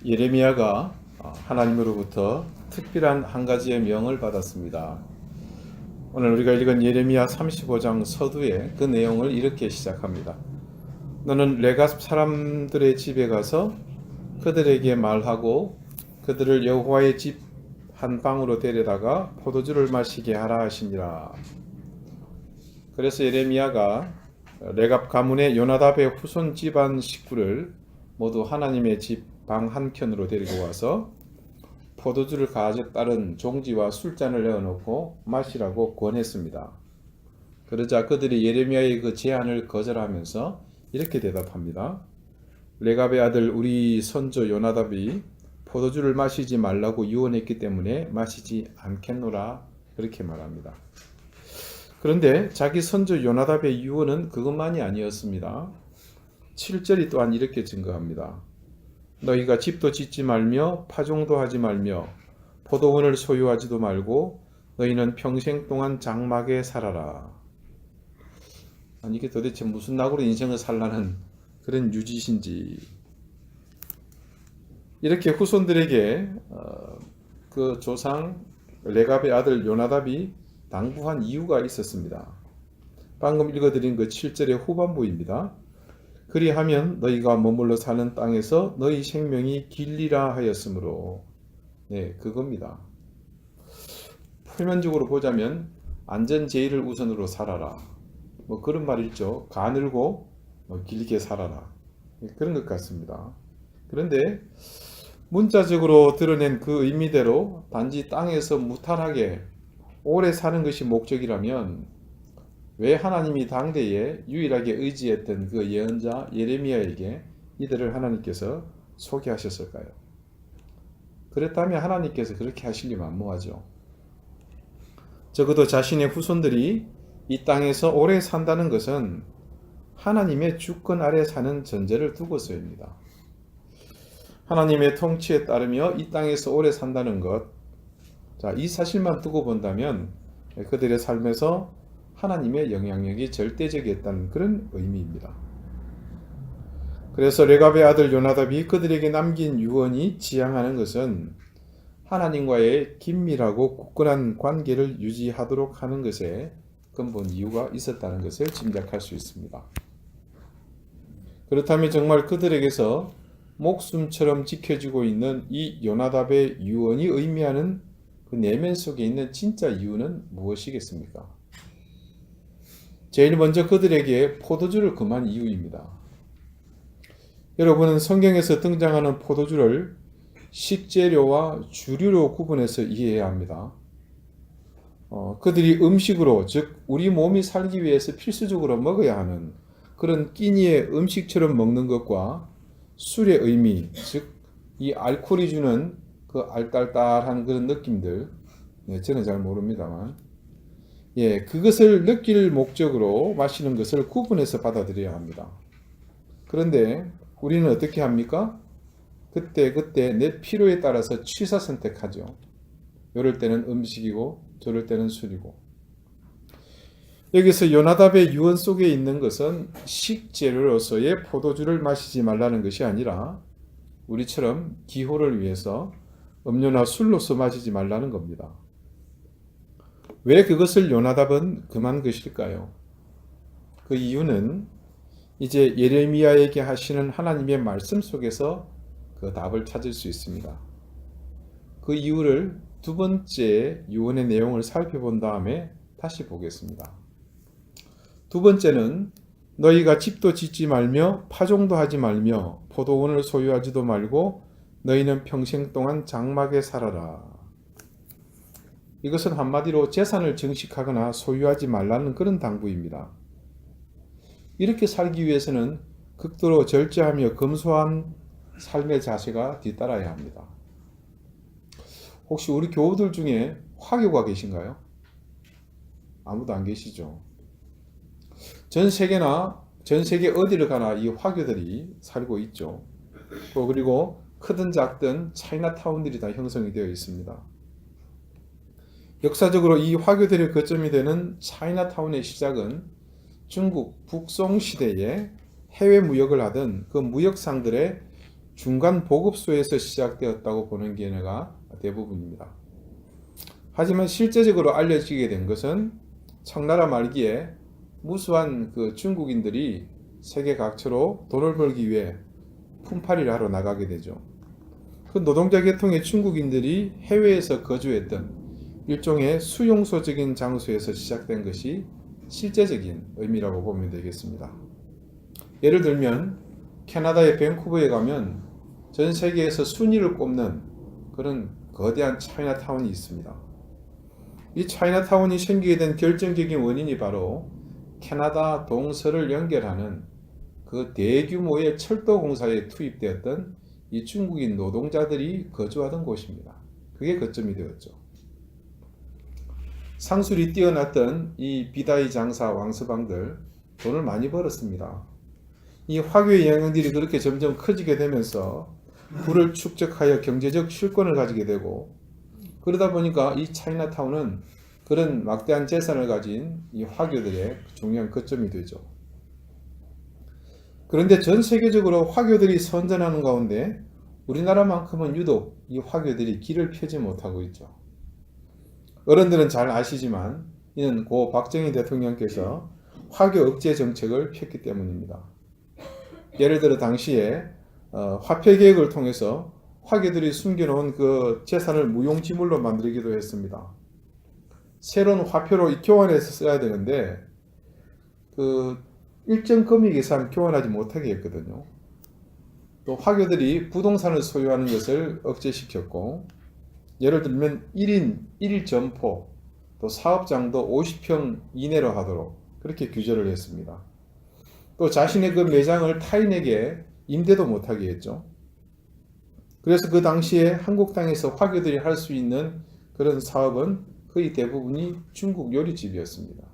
예레미야가 하나님으로부터 특별한 한 가지의 명을 받았습니다. 오늘 우리가 읽은 예레미야 35장 서두에 그 내용을 이렇게 시작합니다. 너는 레갑 사람들의 집에 가서 그들에게 말하고 그들을 여호와의 집 한 방으로 데려다가 포도주를 마시게 하라 하시니라. 그래서 예레미야가 레갑 가문의 요나답의 후손 집안 식구를 모두 하나님의 집 방 한켠으로 데리고 와서 포도주를 가득 따른 종지와 술잔을 내어놓고 마시라고 권했습니다. 그러자 그들이 예레미야의 그 제안을 거절하면서 이렇게 대답합니다. 레갑의 아들 우리 선조 요나답이 포도주를 마시지 말라고 유언했기 때문에 마시지 않겠노라, 그렇게 말합니다. 그런데 자기 선조 요나답의 유언은 그것만이 아니었습니다. 7절이 또한 이렇게 증거합니다. 너희가 집도 짓지 말며 파종도 하지 말며 포도원을 소유하지도 말고 너희는 평생 동안 장막에 살아라. 아니 이게 도대체 무슨 낙으로 인생을 살라는 그런 유지신지. 이렇게 후손들에게 그 조상 레갑의 아들 요나답이 당부한 이유가 있었습니다. 방금 읽어드린 그 7절의 후반부입니다. 그리하면 너희가 머물러 사는 땅에서 너희 생명이 길리라 하였으므로. 네, 그겁니다. 표면적으로 보자면 안전 제일을 우선으로 살아라. 뭐 그런 말 있죠. 가늘고 길게 살아라. 그런 것 같습니다. 그런데 문자적으로 드러낸 그 의미대로 단지 땅에서 무탈하게 오래 사는 것이 목적이라면 왜 하나님이 당대에 유일하게 의지했던 그 예언자 예레미야에게 이들을 하나님께서 소개하셨을까요? 그렇다면 하나님께서 그렇게 하실 리 만무하죠. 적어도 자신의 후손들이 이 땅에서 오래 산다는 것은 하나님의 주권 아래 사는 전제를 두고서입니다. 하나님의 통치에 따르며 이 땅에서 오래 산다는 것, 이 사실만 두고 본다면 그들의 삶에서 하나님의 영향력이 절대적이었다는 그런 의미입니다. 그래서 레갑의 아들 요나답이 그들에게 남긴 유언이 지향하는 것은 하나님과의 긴밀하고 굳건한 관계를 유지하도록 하는 것에 근본 이유가 있었다는 것을 짐작할 수 있습니다. 그렇다면 정말 그들에게서 목숨처럼 지켜지고 있는 이 요나답의 유언이 의미하는 그 내면 속에 있는 진짜 이유는 무엇이겠습니까? 제일 먼저 그들에게 포도주를 금한 이유입니다. 여러분은 성경에서 등장하는 포도주를 식재료와 주류로 구분해서 이해해야 합니다. 그들이 음식으로, 즉 우리 몸이 살기 위해서 필수적으로 먹어야 하는 그런 끼니의 음식처럼 먹는 것과 술의 의미, 즉 이 알코올이 주는 그 알딸딸한 그런 느낌들, 저는 잘 모릅니다만, 그것을 느낄 목적으로 마시는 것을 구분해서 받아들여야 합니다. 그런데 우리는 어떻게 합니까? 그때 내 필요에 따라서 취사 선택하죠. 이럴 때는 음식이고 저럴 때는 술이고. 여기서 요나답의 유언 속에 있는 것은 식재료로서의 포도주를 마시지 말라는 것이 아니라 우리처럼 기호를 위해서 음료나 술로서 마시지 말라는 겁니다. 왜 그것을 요나답은 금한 것일까요? 그 이유는 이제 예레미야에게 하시는 하나님의 말씀 속에서 그 답을 찾을 수 있습니다. 그 이유를 두 번째 유언의 내용을 살펴본 다음에 다시 보겠습니다. 두 번째는 너희가 집도 짓지 말며 파종도 하지 말며 포도원을 소유하지도 말고 너희는 평생 동안 장막에 살아라. 이것은 한마디로 재산을 증식하거나 소유하지 말라는 그런 당부입니다. 이렇게 살기 위해서는 극도로 절제하며 검소한 삶의 자세가 뒤따라야 합니다. 혹시 우리 교우들 중에 화교가 계신가요? 아무도 안 계시죠. 전 세계 어디를 가나 이 화교들이 살고 있죠. 그리고 크든 작든 차이나타운들이 다 형성이 되어 있습니다. 역사적으로 이 화교들의 거점이 되는 차이나타운의 시작은 중국 북송 시대에 해외 무역을 하던 그 무역상들의 중간 보급소에서 시작되었다고 보는 견해가 대부분입니다. 하지만 실제적으로 알려지게 된 것은 청나라 말기에 무수한 그 중국인들이 세계 각처로 돈을 벌기 위해 품팔이를 하러 나가게 되죠. 그 노동자 계통의 중국인들이 해외에서 거주했던 일종의 수용소적인 장소에서 시작된 것이 실제적인 의미라고 보면 되겠습니다. 예를 들면 캐나다의 밴쿠버에 가면 전 세계에서 순위를 꼽는 그런 거대한 차이나타운이 있습니다. 이 차이나타운이 생기게 된 결정적인 원인이 바로 캐나다 동서를 연결하는 그 대규모의 철도 공사에 투입되었던 이 중국인 노동자들이 거주하던 곳입니다. 그게 거점이 되었죠. 상술이 뛰어났던 이 비다이 장사 왕서방들 돈을 많이 벌었습니다. 이 화교의 영향들이 그렇게 점점 커지게 되면서 부를 축적하여 경제적 실권을 가지게 되고, 그러다 보니까 이 차이나타운은 그런 막대한 재산을 가진 이 화교들의 중요한 거점이 되죠. 그런데 전 세계적으로 화교들이 선전하는 가운데 우리나라만큼은 유독 이 화교들이 길을 펴지 못하고 있죠. 어른들은 잘 아시지만 이는 고 박정희 대통령께서 화교 억제 정책을 폈기 때문입니다. 예를 들어 당시에 화폐 개혁을 통해서 화교들이 숨겨놓은 그 재산을 무용지물로 만들기도 했습니다. 새로운 화폐로 교환해서 써야 되는데 그 일정 금액 이상 교환하지 못하게 했거든요. 또 화교들이 부동산을 소유하는 것을 억제시켰고, 예를 들면 1인 1점포, 또 사업장도 50평 이내로 하도록 그렇게 규제를 했습니다. 또 자신의 그 매장을 타인에게 임대도 못하게 했죠. 그래서 그 당시에 한국 땅에서 화교들이 할 수 있는 그런 사업은 거의 대부분이 중국 요리집이었습니다.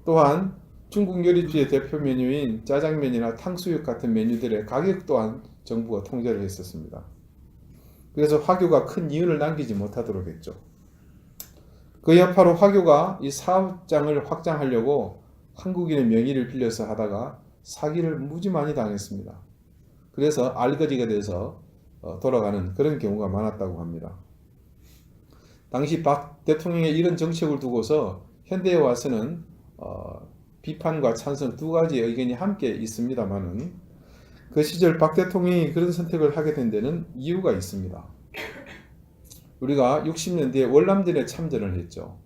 또한 중국 요리집의 대표 메뉴인 짜장면이나 탕수육 같은 메뉴들의 가격 또한 정부가 통제를 했었습니다. 그래서 화교가 큰 이윤을 남기지 못하도록 했죠. 그 여파로 화교가 이 사업장을 확장하려고 한국인의 명의를 빌려서 하다가 사기를 무지 많이 당했습니다. 그래서 알거지가 돼서 돌아가는 그런 경우가 많았다고 합니다. 당시 박 대통령의 이런 정책을 두고서 현대에 와서는 비판과 찬성 두 가지 의견이 함께 있습니다만은, 그 시절 박 대통령이 그런 선택을 하게 된 데는 이유가 있습니다. 우리가 60년대에 월남전에 참전을 했죠.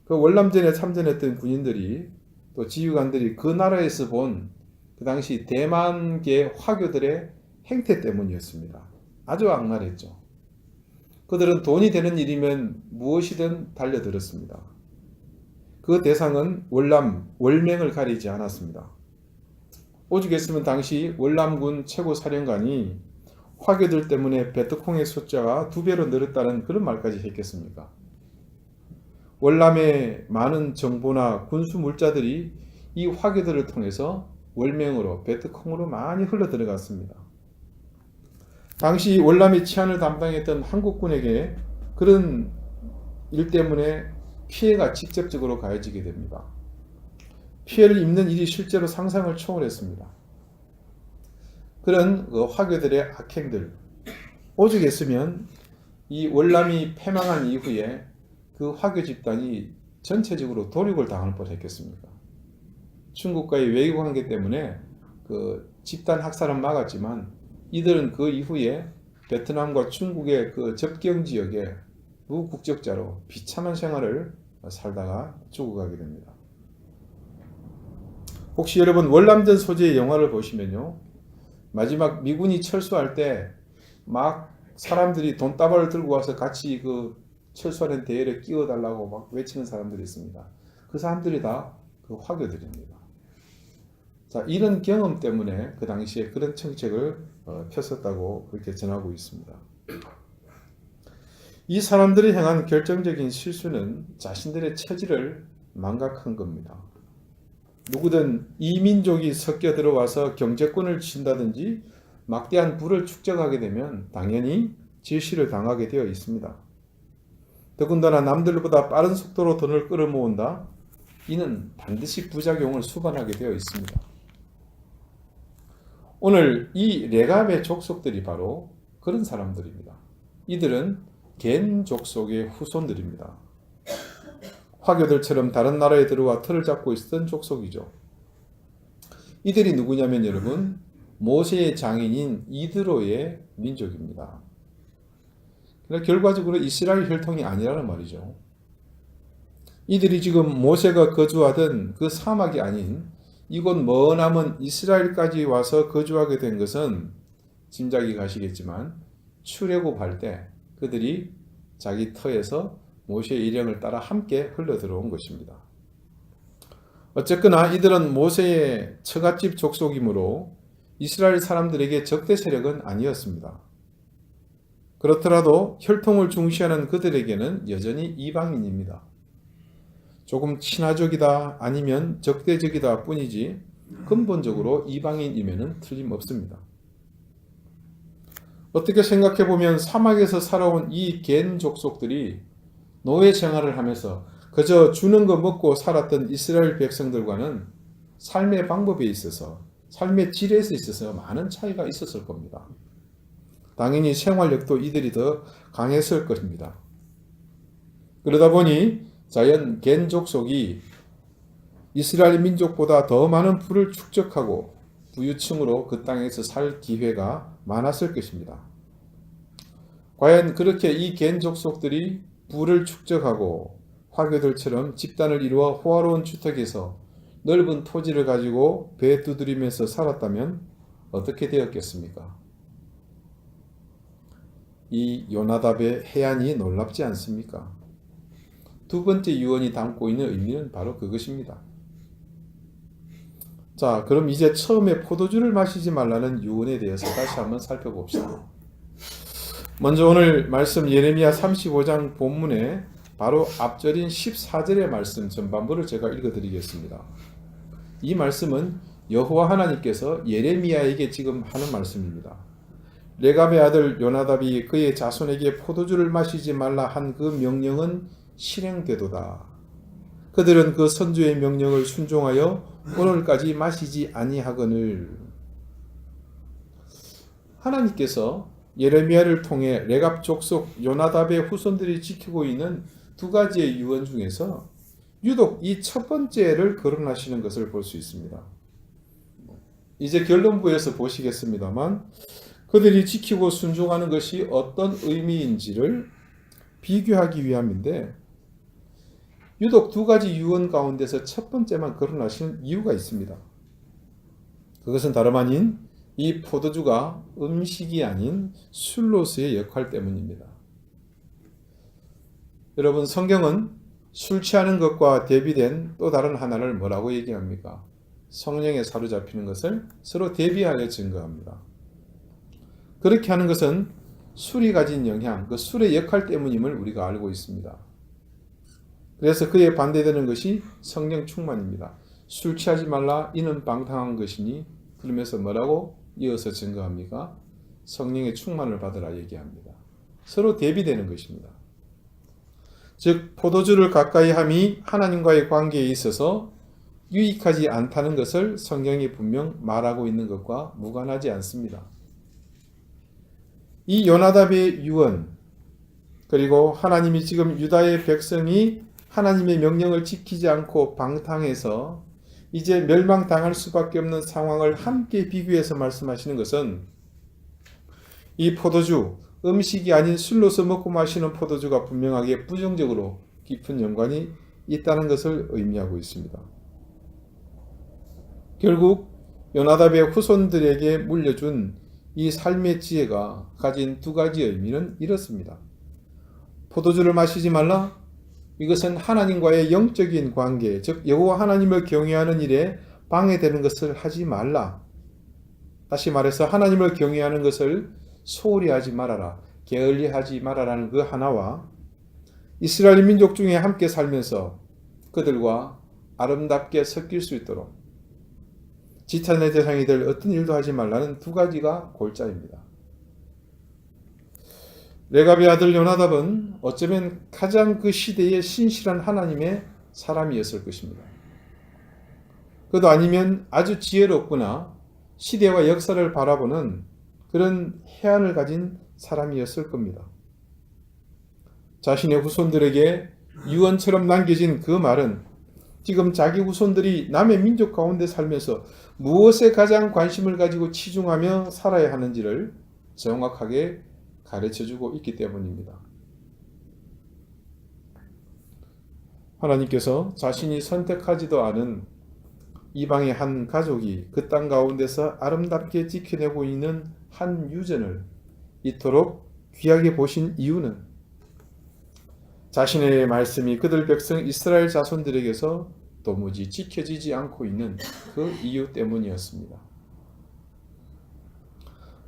그 월남전에 참전했던 군인들이 또 지휘관들이 그 나라에서 본 그 당시 대만계 화교들의 행태 때문이었습니다. 아주 악랄했죠. 그들은 돈이 되는 일이면 무엇이든 달려들었습니다. 그 대상은 월남, 월맹을 가리지 않았습니다. 오죽했으면 당시 월남군 최고 사령관이 화교들 때문에 베트콩의 숫자가 2배로 늘었다는 그런 말까지 했겠습니까? 월남의 많은 정보나 군수 물자들이 이 화교들을 통해서 월맹으로 베트콩으로 많이 흘러 들어갔습니다. 당시 월남의 치안을 담당했던 한국군에게 그런 일 때문에 피해가 직접적으로 가해지게 됩니다. 피해를 입는 일이 실제로 상상을 초월했습니다. 그런 화교들의 악행들, 오죽했으면 이 월남이 패망한 이후에 그 화교 집단이 전체적으로 도륙을 당할 뻔했겠습니까? 중국과의 외교 관계 때문에 그 집단 학살은 막았지만 이들은 그 이후에 베트남과 중국의 그 접경 지역에 무국적자로 비참한 생활을 살다가 죽어가게 됩니다. 혹시 여러분 월남전 소재의 영화를 보시면요, 마지막 미군이 철수할 때 막 사람들이 돈다발을 들고 와서 같이 그 철수하는 대열에 끼워달라고 막 외치는 사람들이 있습니다. 그 사람들이 다 그 화교들입니다. 자, 이런 경험 때문에 그 당시에 그런 정책을 폈었다고 그렇게 전하고 있습니다. 이 사람들이 행한 결정적인 실수는 자신들의 처지를 망각한 겁니다. 누구든 이민족이 섞여 들어와서 경제권을 친다든지 막대한 부를 축적하게 되면 당연히 질시를 당하게 되어 있습니다. 더군다나 남들보다 빠른 속도로 돈을 끌어모은다? 이는 반드시 부작용을 수반하게 되어 있습니다. 오늘 이 레갑의 족속들이 바로 그런 사람들입니다. 이들은 겐 족속의 후손들입니다. 화교들처럼 다른 나라에 들어와 틀을 잡고 있었던 족속이죠. 이들이 누구냐면 여러분, 모세의 장인인 이드로의 민족입니다. 그러니까 결과적으로 이스라엘 혈통이 아니라는 말이죠. 이들이 지금 모세가 거주하던 그 사막이 아닌 이곳 머나먼 이스라엘까지 와서 거주하게 된 것은 짐작이 가시겠지만 출애굽할 때 그들이 자기 터에서 모세의 일령을 따라 함께 흘러 들어온 것입니다. 어쨌거나 이들은 모세의 처갓집 족속이므로 이스라엘 사람들에게 적대 세력은 아니었습니다. 그렇더라도 혈통을 중시하는 그들에게는 여전히 이방인입니다. 조금 친화적이다 아니면 적대적이다 뿐이지 근본적으로 이방인임에는 틀림없습니다. 어떻게 생각해보면 사막에서 살아온 이 겐 족속들이 노예 생활을 하면서 그저 주는 거 먹고 살았던 이스라엘 백성들과는 삶의 방법에 있어서, 삶의 질에 있어서 많은 차이가 있었을 겁니다. 당연히 생활력도 이들이 더 강했을 것입니다. 그러다 보니 자연 겐 족속이 이스라엘 민족보다 더 많은 부를 축적하고 부유층으로 그 땅에서 살 기회가 많았을 것입니다. 과연 그렇게 이 겐 족속들이 부를 축적하고 화교들처럼 집단을 이루어 호화로운 주택에서 넓은 토지를 가지고 배 두드리면서 살았다면 어떻게 되었겠습니까? 이 요나답의 해안이 놀랍지 않습니까? 두 번째 유언이 담고 있는 의미는 바로 그것입니다. 자, 그럼 이제 처음에 포도주를 마시지 말라는 유언에 대해서 다시 한번 살펴봅시다. 먼저 오늘 말씀 예레미야 35장 본문에 바로 앞절인 14절의 말씀 전반부를 제가 읽어드리겠습니다. 이 말씀은 여호와 하나님께서 예레미야에게 지금 하는 말씀입니다. 레갑의 아들 요나답이 그의 자손에게 포도주를 마시지 말라 한 그 명령은 실행되도다. 그들은 그 선주의 명령을 순종하여 오늘까지 마시지 아니하거늘. 하나님께서 예레미야를 통해 레갑 족속 요나답의 후손들이 지키고 있는 두 가지의 유언 중에서 유독 이 첫 번째를 거론하시는 것을 볼 수 있습니다. 이제 결론부에서 보시겠습니다만 그들이 지키고 순종하는 것이 어떤 의미인지를 비교하기 위함인데 유독 두 가지 유언 가운데서 첫 번째만 거론하시는 이유가 있습니다. 그것은 다름 아닌 이 포도주가 음식이 아닌 술로서의 역할 때문입니다. 여러분, 성경은 술 취하는 것과 대비된 또 다른 하나를 뭐라고 얘기합니까? 성령에 사로잡히는 것을 서로 대비하여 증거합니다. 그렇게 하는 것은 술이 가진 영향, 그 술의 역할 때문임을 우리가 알고 있습니다. 그래서 그에 반대되는 것이 성령 충만입니다. 술 취하지 말라 이는 방탕한 것이니 그러면서 뭐라고 이어서 증거합니까? 성령의 충만을 받으라 얘기합니다. 서로 대비되는 것입니다. 즉 포도주를 가까이 함이 하나님과의 관계에 있어서 유익하지 않다는 것을 성경이 분명 말하고 있는 것과 무관하지 않습니다. 이 요나답의 유언 그리고 하나님이 지금 유다의 백성이 하나님의 명령을 지키지 않고 방탕해서 이제 멸망당할 수밖에 없는 상황을 함께 비교해서 말씀하시는 것은 이 포도주, 음식이 아닌 술로서 먹고 마시는 포도주가 분명하게 부정적으로 깊은 연관이 있다는 것을 의미하고 있습니다. 결국 요나답의 후손들에게 물려준 이 삶의 지혜가 가진 두 가지 의미는 이렇습니다. 포도주를 마시지 말라. 이것은 하나님과의 영적인 관계, 즉 여호와 하나님을 경외하는 일에 방해되는 것을 하지 말라. 다시 말해서 하나님을 경외하는 것을 소홀히 하지 말아라, 게을리하지 말아라는 그 하나와 이스라엘 민족 중에 함께 살면서 그들과 아름답게 섞일 수 있도록 지탄의 대상이 될 어떤 일도 하지 말라는 두 가지가 골자입니다. 레갑의 아들 요나답은 어쩌면 가장 그 시대의 신실한 하나님의 사람이었을 것입니다. 그도 아니면 아주 지혜롭거나 시대와 역사를 바라보는 그런 해안을 가진 사람이었을 겁니다. 자신의 후손들에게 유언처럼 남겨진 그 말은 지금 자기 후손들이 남의 민족 가운데 살면서 무엇에 가장 관심을 가지고 치중하며 살아야 하는지를 정확하게 가르쳐주고 있기 때문입니다. 하나님께서 자신이 선택하지도 않은 이방의 한 가족이 그 땅 가운데서 아름답게 지켜내고 있는 한 유전을 이토록 귀하게 보신 이유는 자신의 말씀이 그들 백성 이스라엘 자손들에게서 도무지 지켜지지 않고 있는 그 이유 때문이었습니다.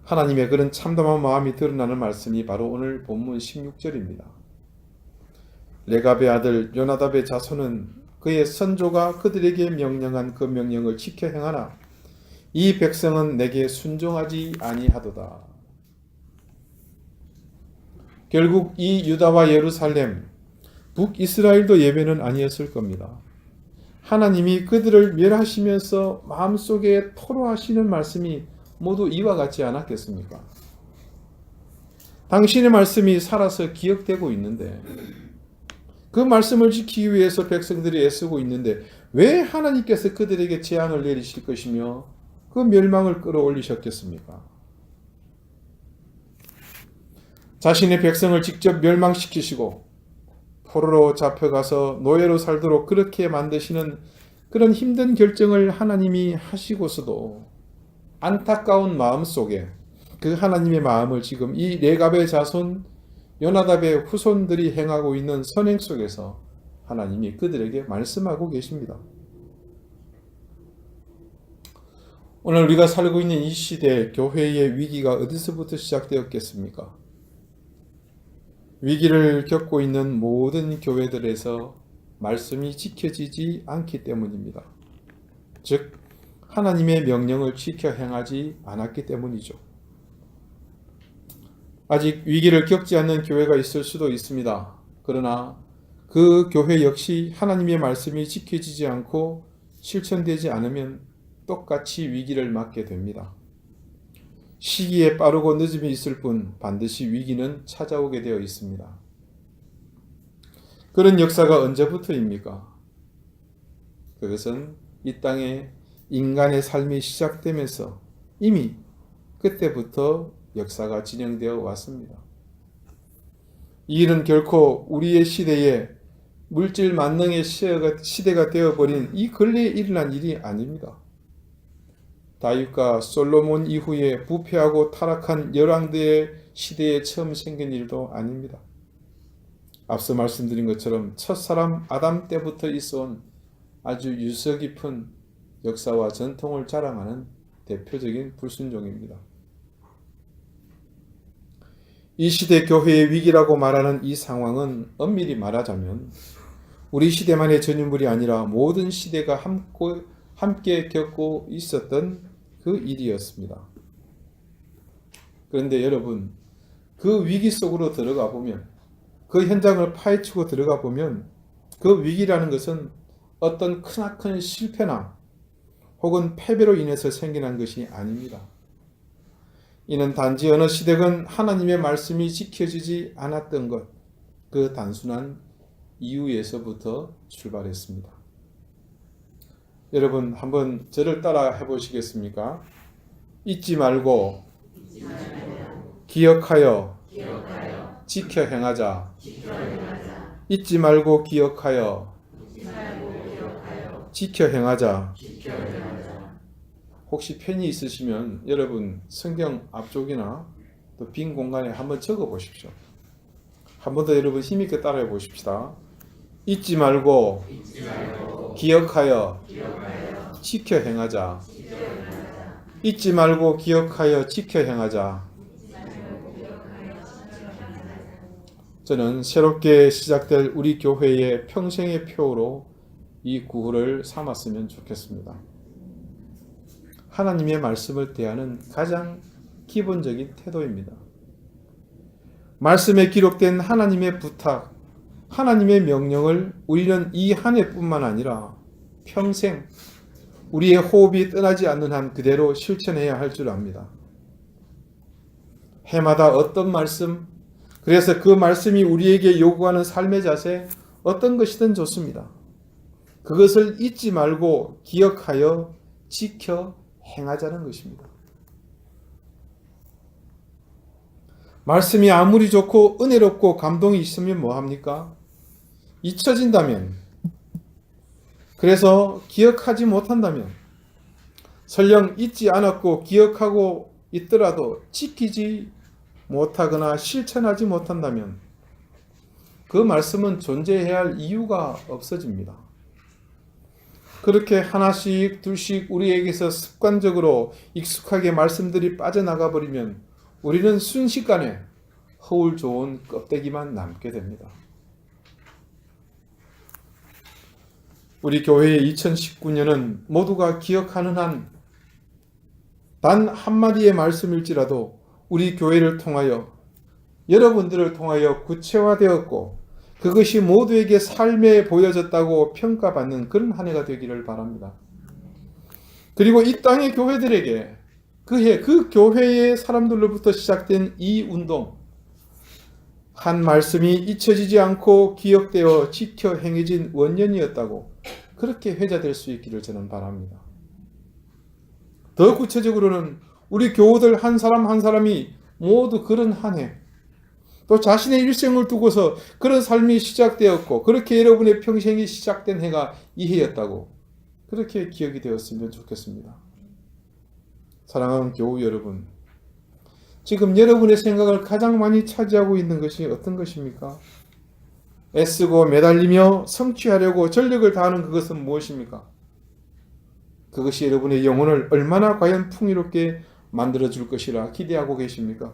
하나님의 그런 참담한 마음이 드러나는 말씀이 바로 오늘 본문 16절입니다. 레갑의 아들 요나답의 자손은 그의 선조가 그들에게 명령한 그 명령을 지켜 행하나 이 백성은 내게 순종하지 아니하도다. 결국 이 유다와 예루살렘, 북이스라엘도 예외는 아니었을 겁니다. 하나님이 그들을 멸하시면서 마음속에 토로하시는 말씀이 모두 이와 같지 않았겠습니까? 당신의 말씀이 살아서 기억되고 있는데 그 말씀을 지키기 위해서 백성들이 애쓰고 있는데 왜 하나님께서 그들에게 재앙을 내리실 것이며 그 멸망을 끌어올리셨겠습니까? 자신의 백성을 직접 멸망시키시고 포로로 잡혀가서 노예로 살도록 그렇게 만드시는 그런 힘든 결정을 하나님이 하시고서도 안타까운 마음 속에 그 하나님의 마음을 지금 이 레갑의 자손 요나답의 후손들이 행하고 있는 선행 속에서 하나님이 그들에게 말씀하고 계십니다. 오늘 우리가 살고 있는 이 시대 교회의 위기가 어디서부터 시작되었겠습니까? 위기를 겪고 있는 모든 교회들에서 말씀이 지켜지지 않기 때문입니다. 즉 하나님의 명령을 지켜 행하지 않았기 때문이죠. 아직 위기를 겪지 않는 교회가 있을 수도 있습니다. 그러나 그 교회 역시 하나님의 말씀이 지켜지지 않고 실천되지 않으면 똑같이 위기를 맞게 됩니다. 시기에 빠르고 늦음이 있을 뿐 반드시 위기는 찾아오게 되어 있습니다. 그런 역사가 언제부터입니까? 그것은 이 땅에 인간의 삶이 시작되면서 이미 그때부터 역사가 진행되어 왔습니다. 이 일은 결코 우리의 시대에 물질 만능의 시대가 되어버린 이 근래에 일어난 일이 아닙니다. 다윗과 솔로몬 이후에 부패하고 타락한 열왕들의 시대에 처음 생긴 일도 아닙니다. 앞서 말씀드린 것처럼 첫사람 아담 때부터 있어온 아주 유서 깊은 역사와 전통을 자랑하는 대표적인 불순종입니다. 이 시대 교회의 위기라고 말하는 이 상황은 엄밀히 말하자면 우리 시대만의 전유물이 아니라 모든 시대가 함께 겪고 있었던 그 일이었습니다. 그런데 여러분, 그 위기 속으로 들어가 보면, 그 현장을 파헤치고 들어가 보면 그 위기라는 것은 어떤 크나큰 실패나 혹은 패배로 인해서 생겨난 것이 아닙니다. 이는 단지 어느 시대건 하나님의 말씀이 지켜지지 않았던 것, 그 단순한 이유에서부터 출발했습니다. 여러분 한번 저를 따라 해보시겠습니까? 잊지 말고 기억하여 지켜 행하자. 잊지 말고 기억하여 지켜 행하자. 혹시 펜이 있으시면 여러분 성경 앞쪽이나 또 빈 공간에 한번 적어 보십시오. 한 번 더 여러분 힘있게 따라해 보십시다. 잊지 말고 기억하여 지켜 행하자. 잊지 말고 기억하여 지켜 행하자. 저는 새롭게 시작될 우리 교회의 평생의 표로 이 구호를 삼았으면 좋겠습니다. 하나님의 말씀을 대하는 가장 기본적인 태도입니다. 말씀에 기록된 하나님의 부탁, 하나님의 명령을 우리는 이 한 해뿐만 아니라 평생 우리의 호흡이 떠나지 않는 한 그대로 실천해야 할 줄 압니다. 해마다 어떤 말씀, 그래서 그 말씀이 우리에게 요구하는 삶의 자세, 어떤 것이든 좋습니다. 그것을 잊지 말고 기억하여 지켜 행하자는 것입니다. 말씀이 아무리 좋고 은혜롭고 감동이 있으면 뭐합니까? 잊혀진다면, 그래서 기억하지 못한다면, 설령 잊지 않았고 기억하고 있더라도 지키지 못하거나 실천하지 못한다면 그 말씀은 존재해야 할 이유가 없어집니다. 그렇게 하나씩 둘씩 우리에게서 습관적으로 익숙하게 말씀들이 빠져나가 버리면 우리는 순식간에 허울 좋은 껍데기만 남게 됩니다. 우리 교회의 2019년은 모두가 기억하는 한 단 한마디의 말씀일지라도 우리 교회를 통하여, 여러분들을 통하여 구체화되었고 그것이 모두에게 삶에 보여졌다고 평가받는 그런 한 해가 되기를 바랍니다. 그리고 이 땅의 교회들에게 그 교회의 사람들로부터 시작된 이 운동, 한 말씀이 잊혀지지 않고 기억되어 지켜 행해진 원년이었다고 그렇게 회자될 수 있기를 저는 바랍니다. 더 구체적으로는 우리 교우들 한 사람 한 사람이 모두 그런 한 해, 또 자신의 일생을 두고서 그런 삶이 시작되었고 그렇게 여러분의 평생이 시작된 해가 이 해였다고 그렇게 기억이 되었으면 좋겠습니다. 사랑하는 교우 여러분, 지금 여러분의 생각을 가장 많이 차지하고 있는 것이 어떤 것입니까? 애쓰고 매달리며 성취하려고 전력을 다하는 그것은 무엇입니까? 그것이 여러분의 영혼을 얼마나 과연 풍요롭게 만들어줄 것이라 기대하고 계십니까?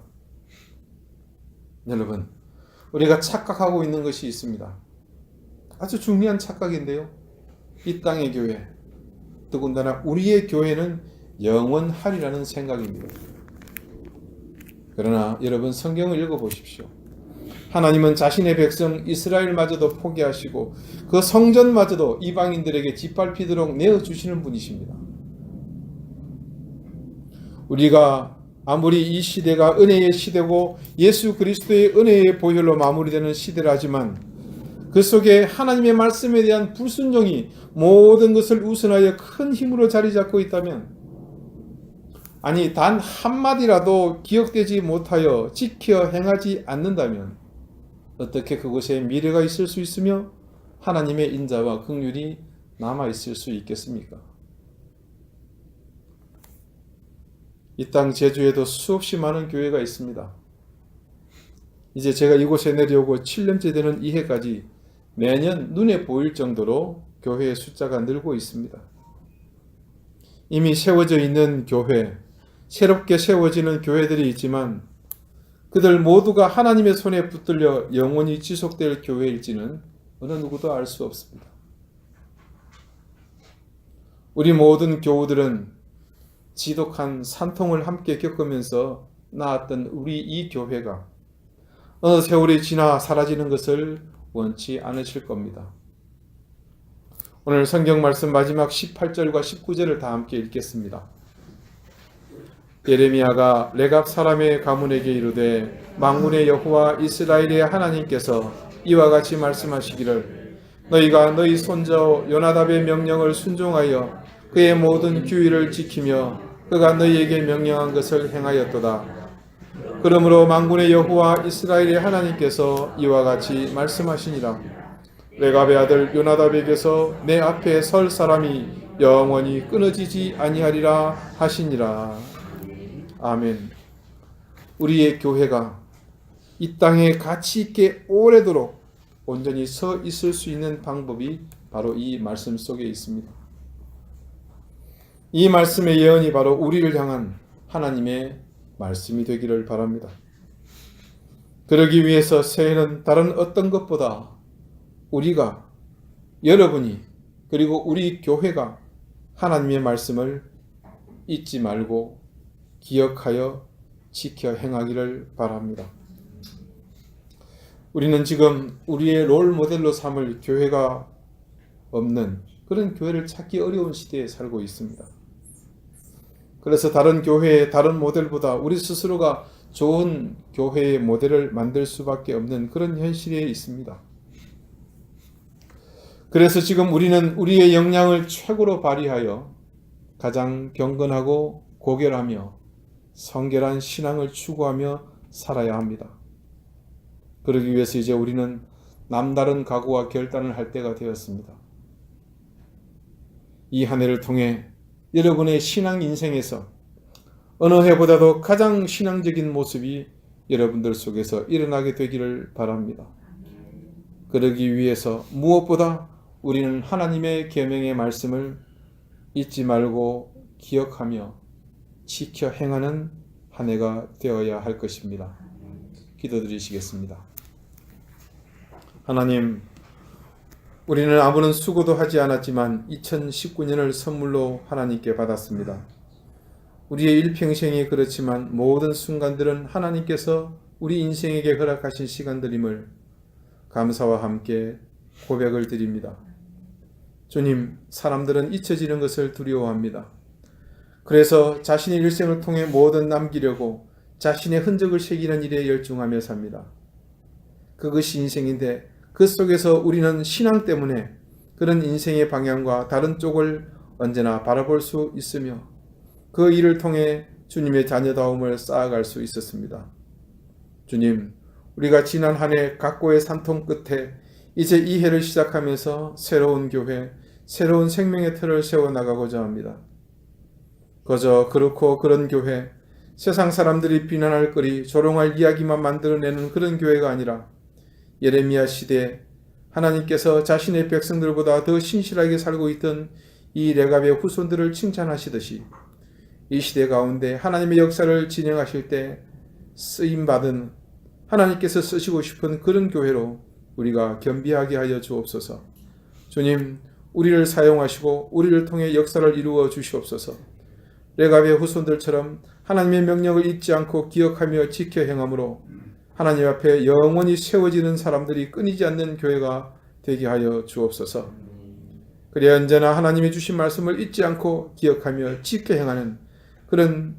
여러분, 우리가 착각하고 있는 것이 있습니다. 아주 중요한 착각인데요. 이 땅의 교회, 더군다나 우리의 교회는 영원하리라는 생각입니다. 그러나 여러분, 성경을 읽어보십시오. 하나님은 자신의 백성 이스라엘마저도 포기하시고 그 성전마저도 이방인들에게 짓밟히도록 내어주시는 분이십니다. 우리가 아무리 이 시대가 은혜의 시대고 예수 그리스도의 은혜의 보혈로 마무리되는 시대라지만 그 속에 하나님의 말씀에 대한 불순종이 모든 것을 우선하여 큰 힘으로 자리 잡고 있다면, 아니 단 한마디라도 기억되지 못하여 지켜 행하지 않는다면 어떻게 그곳에 미래가 있을 수 있으며 하나님의 인자와 긍휼이 남아있을 수 있겠습니까? 이 땅 제주에도 수없이 많은 교회가 있습니다. 이제 제가 이곳에 내려오고 7년째 되는 이 해까지 매년 눈에 보일 정도로 교회의 숫자가 늘고 있습니다. 이미 세워져 있는 교회, 새롭게 세워지는 교회들이 있지만 그들 모두가 하나님의 손에 붙들려 영원히 지속될 교회일지는 어느 누구도 알 수 없습니다. 우리 모든 교우들은 지독한 산통을 함께 겪으면서 나왔던 우리 이 교회가 어느 세월이 지나 사라지는 것을 원치 않으실 겁니다. 오늘 성경 말씀 마지막 18절과 19절을 다 함께 읽겠습니다. 예레미야가 레갑 사람의 가문에게 이르되 만군의 여호와 이스라엘의 하나님께서 이와 같이 말씀하시기를 너희가 너희 손자 요나답의 명령을 순종하여 그의 모든 규율을 지키며 그가 너희에게 명령한 것을 행하였도다. 그러므로 만군의 여호와 이스라엘의 하나님께서 이와 같이 말씀하시니라. 레갑의 아들 요나답에게서 내 앞에 설 사람이 영원히 끊어지지 아니하리라 하시니라. 아멘. 우리의 교회가 이 땅에 가치 있게 오래도록 온전히 서 있을 수 있는 방법이 바로 이 말씀 속에 있습니다. 이 말씀의 예언이 바로 우리를 향한 하나님의 말씀이 되기를 바랍니다. 그러기 위해서 새해는 다른 어떤 것보다 우리가, 여러분이, 그리고 우리 교회가 하나님의 말씀을 잊지 말고 기억하여 지켜 행하기를 바랍니다. 우리는 지금 우리의 롤 모델로 삼을 교회가 없는, 그런 교회를 찾기 어려운 시대에 살고 있습니다. 그래서 다른 교회의 다른 모델보다 우리 스스로가 좋은 교회의 모델을 만들 수밖에 없는 그런 현실에 있습니다. 그래서 지금 우리는 우리의 역량을 최고로 발휘하여 가장 경건하고 고결하며 성결한 신앙을 추구하며 살아야 합니다. 그러기 위해서 이제 우리는 남다른 각오와 결단을 할 때가 되었습니다. 이 한 해를 통해 여러분의 신앙 인생에서 어느 해보다도 가장 신앙적인 모습이 여러분들 속에서 일어나게 되기를 바랍니다. 그러기 위해서 무엇보다 우리는 하나님의 계명의 말씀을 잊지 말고 기억하며 지켜 행하는 한 해가 되어야 할 것입니다. 기도드리시겠습니다. 하나님, 우리는 아무런 수고도 하지 않았지만 2019년을 선물로 하나님께 받았습니다. 우리의 일평생이 그렇지만 모든 순간들은 하나님께서 우리 인생에게 허락하신 시간들임을 감사와 함께 고백을 드립니다. 주님, 사람들은 잊혀지는 것을 두려워합니다. 그래서 자신의 일생을 통해 뭐든 남기려고 자신의 흔적을 새기는 일에 열중하며 삽니다. 그것이 인생인데 그 속에서 우리는 신앙 때문에 그런 인생의 방향과 다른 쪽을 언제나 바라볼 수 있으며 그 일을 통해 주님의 자녀다움을 쌓아갈 수 있었습니다. 주님, 우리가 지난 한 해 각고의 산통 끝에 이제 이 해를 시작하면서 새로운 교회, 새로운 생명의 틀을 세워나가고자 합니다. 그저 그렇고 그런 교회, 세상 사람들이 비난할 거리, 조롱할 이야기만 만들어내는 그런 교회가 아니라 예레미야 시대에 하나님께서 자신의 백성들보다 더 신실하게 살고 있던 이 레갑의 후손들을 칭찬하시듯이 이 시대 가운데 하나님의 역사를 진행하실 때 쓰임받은 하나님께서 쓰시고 싶은 그런 교회로 우리가 겸비하게 하여 주옵소서. 주님, 우리를 사용하시고 우리를 통해 역사를 이루어 주시옵소서. 레갑의 후손들처럼 하나님의 명령을 잊지 않고 기억하며 지켜 행함으로 하나님 앞에 영원히 세워지는 사람들이 끊이지 않는 교회가 되게 하여 주옵소서. 그래야 언제나 하나님이 주신 말씀을 잊지 않고 기억하며 지켜 행하는 그런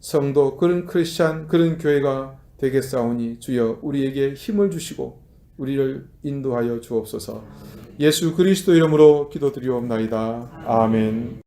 성도, 그런 크리스찬, 그런 교회가 되겠사오니 주여 우리에게 힘을 주시고 우리를 인도하여 주옵소서. 예수 그리스도 이름으로 기도드리옵나이다. 아멘.